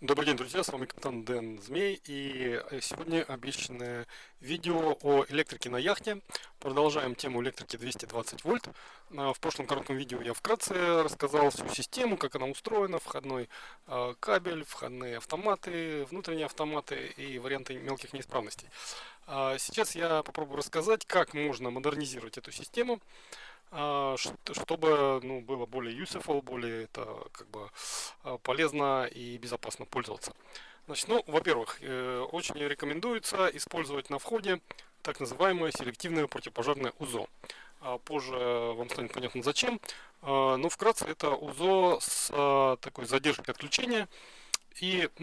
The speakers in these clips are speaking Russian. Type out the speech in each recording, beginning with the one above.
Добрый день, друзья, с вами капитан Дэн Змей, и сегодня обещанное видео о электрике на яхте. Продолжаем тему электрики 220 вольт. В прошлом коротком видео я вкратце рассказал всю систему, как она устроена, входной кабель, входные автоматы, внутренние автоматы и варианты мелких неисправностей. Сейчас я попробую рассказать, как можно модернизировать эту систему, чтобы, ну, было более useful, более это как бы полезно и безопасно пользоваться. Значит, ну, во-первых, очень рекомендуется использовать на входе так называемое селективное противопожарное УЗО. Позже вам станет понятно зачем. Но вкратце это УЗО с такой задержкой отключения, и у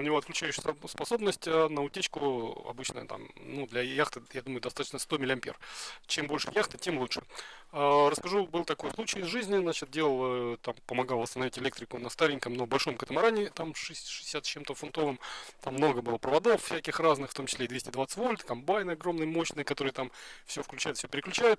него отключающая способность на утечку обычно там, ну, для яхты, я думаю, достаточно 100 миллиампер. Чем больше яхта, тем лучше. Расскажу, был такой случай из жизни, значит, делал, там, помогал восстановить электрику на стареньком, но большом катамаране, там 60 с чем-то фунтовым, там много было проводов всяких разных, в том числе и 220 вольт, комбайн огромный, мощный, который там все включает, все переключает.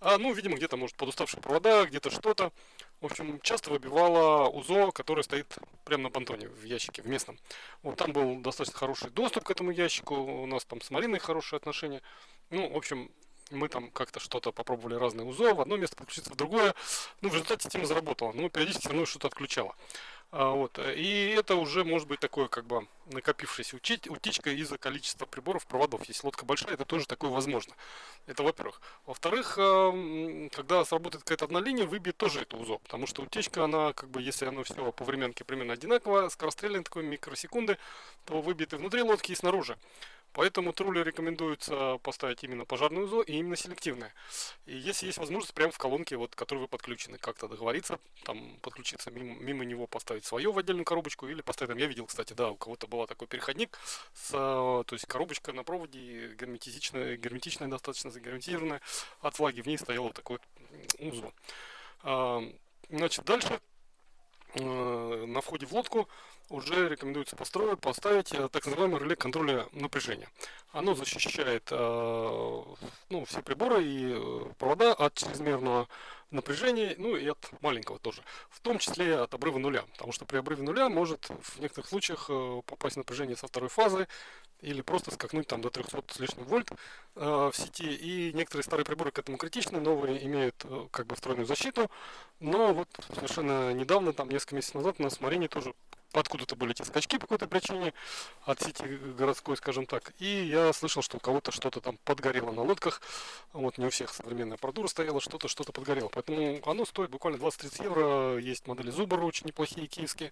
Ну, видимо, где-то, может, подуставшие провода, где-то что-то. В общем, часто выбивало УЗО, которое стоит прямо на понтоне, в ящике, в местном. Вот там был достаточно хороший доступ к этому ящику, у нас там с Мариной хорошие отношения. Ну, в общем, мы там как-то что-то попробовали разные УЗО, в одно место подключиться, в другое. Ну, в результате система заработала, но периодически все равно что-то отключала. И это уже может быть такое, как бы, накопившаяся утечка из-за количества приборов, проводов. Если лодка большая, это тоже такое возможно. Это во-первых. Во-вторых, когда сработает какая-то одна линия, выбьет тоже это УЗО. Потому что утечка, она, как бы, если оно все по временке примерно одинаково, скорострельное такое, микросекунды, то выбьет и внутри лодки, и снаружи. Поэтому труле рекомендуется поставить именно пожарное УЗО и именно селективное. И если есть возможность, прямо в колонке, вот, к которой вы подключены, как-то договориться, там подключиться мимо него, поставить свое в отдельную коробочку или поставить там, я видел, кстати, да, у кого-то был такой переходник, то есть коробочка на проводе герметичная достаточно, загерметированная, от влаги в ней стояло вот такое УЗО. А, Значит, дальше на входе в лодку уже рекомендуется поставить так называемое реле контроля напряжения. Оно защищает ну, все приборы и провода от чрезмерного напряжения, ну и от маленького тоже, в том числе от обрыва нуля, потому что при обрыве нуля может в некоторых случаях попасть напряжение со второй фазы или просто скакнуть там до 300 с лишним вольт в сети. И некоторые старые приборы к этому критичны, новые имеют как бы встроенную защиту, но вот совершенно недавно, там несколько месяцев назад, у нас в Марине тоже откуда-то были эти скачки по какой-то причине от сети городской, скажем так. И я слышал, что у кого-то что-то там подгорело на лодках. Вот не у всех современная аппаратура стояла, что-то подгорело. Поэтому оно стоит буквально 20-30 евро. Есть модели Зубару очень неплохие, киевские.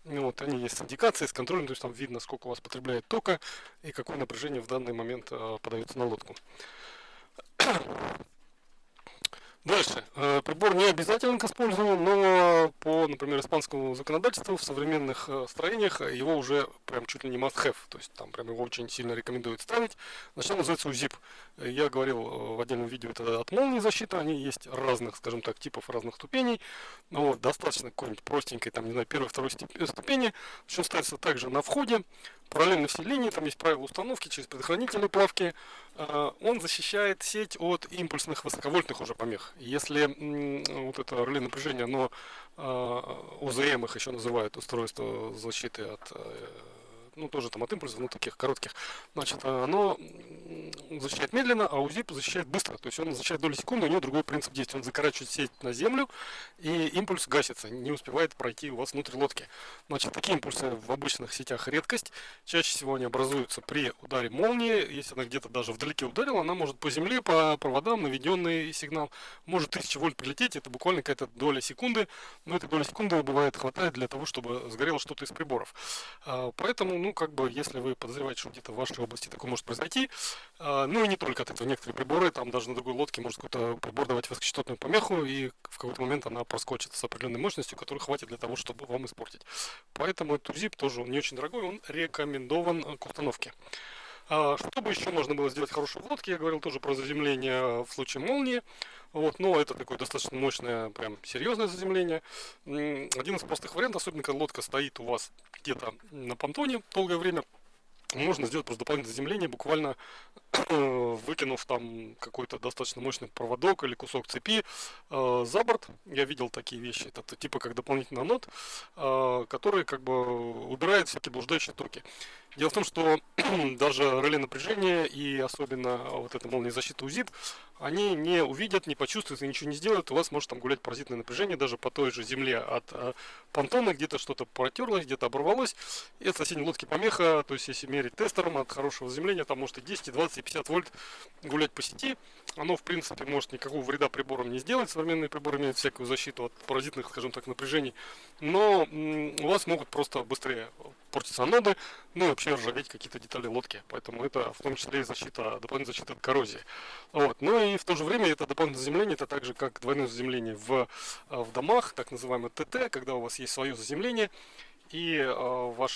Вот, они есть с индикацией, с контролем, то есть там видно, сколько у вас потребляет тока и какое напряжение в данный момент подается на лодку. Дальше. Прибор не обязателен к использованию, но по, например, испанскому законодательству в современных строениях его уже прям чуть ли не must have, то есть там прям его очень сильно рекомендуют ставить. Значит, он называется УЗИП. Я говорил в отдельном видео, это от молнии защита, они есть разных, скажем так, типов, разных ступеней. Вот, достаточно какой-нибудь простенькой, там, не знаю, первой, второй ступени. Он ставится также на входе, параллельно всей линии, там есть правила установки через предохранители плавки. Он защищает сеть от импульсных высоковольтных уже помех. Если вот это реле напряжения, оно ОЗМ их еще называют, устройство защиты от ну, тоже там от импульсов, ну, таких коротких, значит, оно защищает медленно, а УЗИП защищает быстро. То есть он защищает доли секунды, у него другой принцип действия. Он закорачивает сеть на землю, и импульс гасится, не успевает пройти у вас внутрь лодки. Значит, такие импульсы в обычных сетях редкость. Чаще всего они образуются при ударе молнии. Если она где-то даже вдалеке ударила, она может по земле, по проводам, наведенный сигнал, может 1000 вольт прилететь. Это буквально какая-то доля секунды. Но этой доли секунды бывает хватает для того, чтобы сгорело что-то из приборов. Поэтому, ну, как бы, если вы подозреваете, что где-то в вашей области такое может произойти, ну и не только от этого, некоторые приборы, там даже на другой лодке может какой-то прибор давать высокочастотную помеху, и в какой-то момент она проскочит с определенной мощностью, которой хватит для того, чтобы вам испортить. Поэтому этот УЗИП тоже он не очень дорогой, он рекомендован к установке. Что бы еще можно было сделать хорошего в лодке, я говорил тоже про заземление в случае молнии. Вот, но это такое достаточно мощное, прям серьезное заземление. Один из простых вариантов, особенно когда лодка стоит у вас где-то на понтоне долгое время, можно сделать просто дополнительное заземление, буквально выкинув там какой-то достаточно мощный проводок или кусок цепи за борт. Я видел такие вещи, это типа как дополнительный анод, который как бы убирает всякие блуждающие токи. Дело в том, что даже реле напряжения и особенно вот эта молниезащита УЗИП, они не увидят, не почувствуют и ничего не сделают. У вас может там гулять паразитное напряжение даже по той же земле от понтона, где-то что-то протерлось, где-то оборвалось. И от соседней лодки помеха, то есть если мерить тестером от хорошего заземления, там может и 10, и 20, и 50 вольт гулять по сети. Оно в принципе может никакого вреда приборам не сделать. Современные приборы имеют всякую защиту от паразитных, скажем так, напряжений. Но у вас могут просто быстрее портиться аноды, ну и вообще ржаветь какие-то детали лодки. Поэтому это в том числе и защита, дополнительная защита от коррозии. Вот. Ну и в то же время это дополнительное заземление, это так же как двойное заземление в домах, так называемое ТТ, когда у вас есть свое заземление и ваш,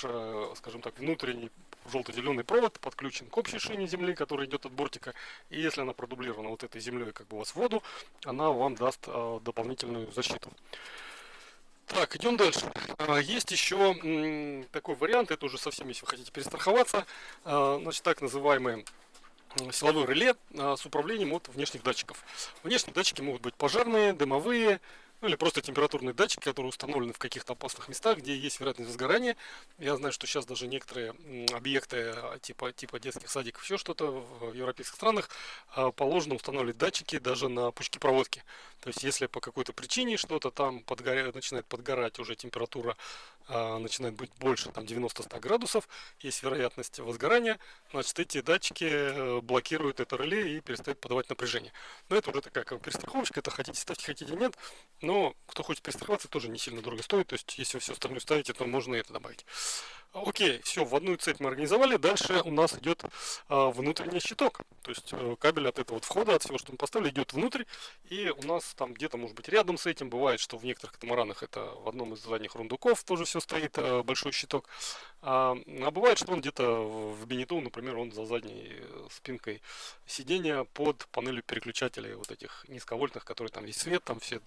скажем так, внутренний желто-зеленый провод подключен к общей шине земли, которая идет от бортика. И если она продублирована вот этой землей как бы у вас в воду, она вам даст дополнительную защиту. Так, идем дальше. Есть еще такой вариант, это уже совсем, если вы хотите перестраховаться, значит, так называемые силовое реле с управлением от внешних датчиков. Внешние датчики могут быть пожарные, дымовые, ну или просто температурные датчики, которые установлены в каких-то опасных местах, где есть вероятность возгорания. Я знаю, что сейчас даже некоторые объекты типа детских садиков, еще что-то в европейских странах положено устанавливать датчики даже на пучки проводки. То есть если по какой-то причине что-то там начинает подгорать, уже температура начинает быть больше там 90-100 градусов, есть вероятность возгорания, значит эти датчики блокируют это реле и перестают подавать напряжение. Но это уже такая как перестраховочка, это хотите ставьте, хотите нет, но кто хочет перестраховаться, тоже не сильно дорого стоит, то есть если вы все остальное ставите, то можно и это добавить. Окей, все, в одну цепь мы организовали, дальше у нас идет внутренний щиток, то есть кабель от этого вот входа, от всего, что мы поставили, идет внутрь, и у нас там где-то, может быть, рядом с этим, бывает, что в некоторых катамаранах это в одном из задних рундуков тоже все стоит, большой щиток, а бывает, что он где-то в бенету, например, он за задней спинкой сиденья под панелью переключателей вот этих низковольтных, которые там весь свет, там все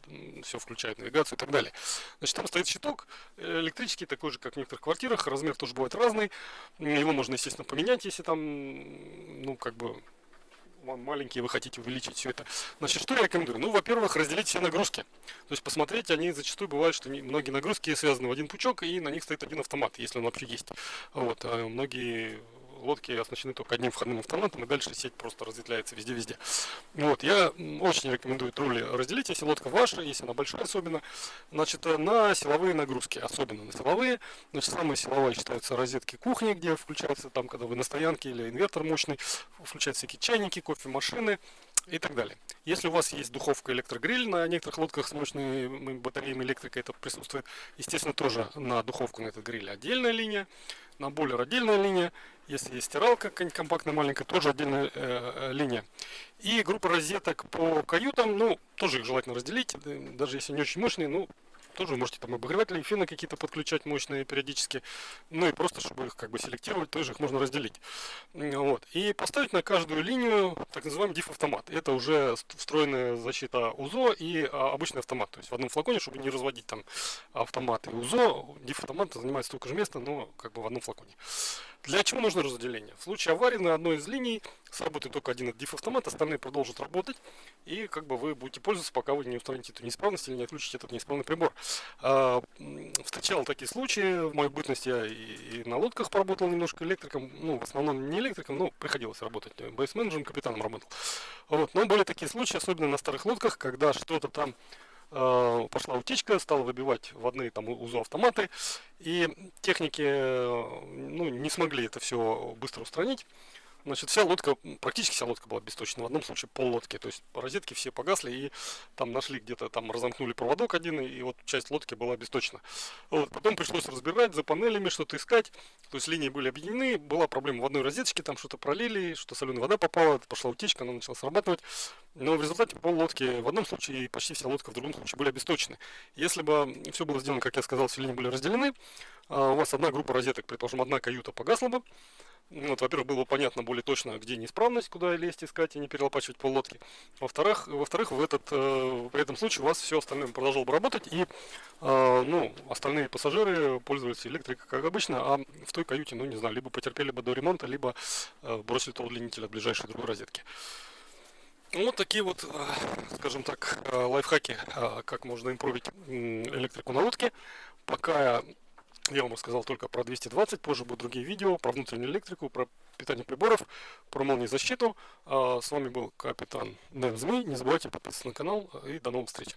включают, навигацию и так далее. Значит, там стоит щиток электрический, такой же, как в некоторых квартирах, размер тоже бывает разный, его можно, естественно, поменять, если там, ну, как бы он маленький, вы хотите увеличить все это. Значит, что я рекомендую? Ну, во-первых, разделить все нагрузки. То есть посмотреть, они зачастую бывают, что многие нагрузки связаны в один пучок, и на них стоит один автомат, если он вообще есть. Вот, а многие лодки оснащены только одним входным автоматом, и дальше сеть просто разветвляется везде-везде. Вот, я очень рекомендую тролли разделить, если лодка ваша, если она большая особенно, значит, на силовые нагрузки, особенно на силовые. Значит, самые силовые считаются розетки кухни, где включаются там, когда вы на стоянке или инвертор мощный, включаются всякие чайники, кофемашины и так далее. Если у вас есть духовка, электрогриль, на некоторых лодках с мощными батареями электрика это присутствует, естественно, тоже на духовку, на этот гриль отдельная линия, на бойлер отдельная линия, если есть стиралка какая-нибудь компактная, маленькая, тоже отдельная линия. И группа розеток по каютам, ну, тоже их желательно разделить, даже если не очень мощные, ну, тоже вы можете там обогреватели, фены какие-то подключать мощные периодически, ну и просто, чтобы их как бы селектировать, тоже их можно разделить. Вот. И поставить на каждую линию так называемый диф-автомат. Это уже встроенная защита УЗО и обычный автомат. То есть в одном флаконе, чтобы не разводить там автомат и УЗО, диф-автомат занимает столько же места, но как бы в одном флаконе. Для чего нужно разделение? В случае аварии на одной из линий сработает только один диф-автомат, остальные продолжат работать, и как бы вы будете пользоваться, пока вы не устраните эту неисправность или не отключите этот неисправный прибор. Встречал такие случаи, в моей бытности я и на лодках поработал немножко электриком, ну, в основном не электриком, но приходилось работать, бейс-менеджером, капитаном работал. Вот. Но были такие случаи, особенно на старых лодках, когда что-то там пошла утечка, стала выбивать вводные там УЗО автоматы, и техники ну, не смогли это все быстро устранить. Значит, практически вся лодка была бесточна. В одном случае пол лодки. То есть розетки все погасли и там нашли где-то, там разомкнули проводок один, и вот часть лодки была бесточна. Вот, потом пришлось разбирать за панелями, что-то искать. То есть линии были объединены, была проблема в одной розеточке, там что-то пролили, что соленая вода попала, пошла утечка, она начала срабатывать. Но в результате пол лодки в одном случае и почти вся лодка в другом случае были обесточены. Если бы все было сделано, как я сказал, все линии были разделены, у вас одна группа розеток, предположим, одна каюта погасла бы. Вот, во-первых, было бы понятно более точно, где неисправность, куда лезть искать и не перелопачивать поллодки. Во-вторых, при этом случае у вас все остальное продолжало бы работать, и ну, остальные пассажиры пользовались электрикой, как обычно, а в той каюте, ну, не знаю, либо потерпели бы до ремонта, либо бросили то удлинитель от ближайшей другой розетки. Ну, вот такие вот, скажем так, лайфхаки, как можно импровить электрику на лодке. Пока я вам рассказал только про 220, позже будут другие видео про внутреннюю электрику, про питание приборов, про молниезащиту. С вами был капитан Дэн Змей. Не забывайте подписываться на канал и до новых встреч.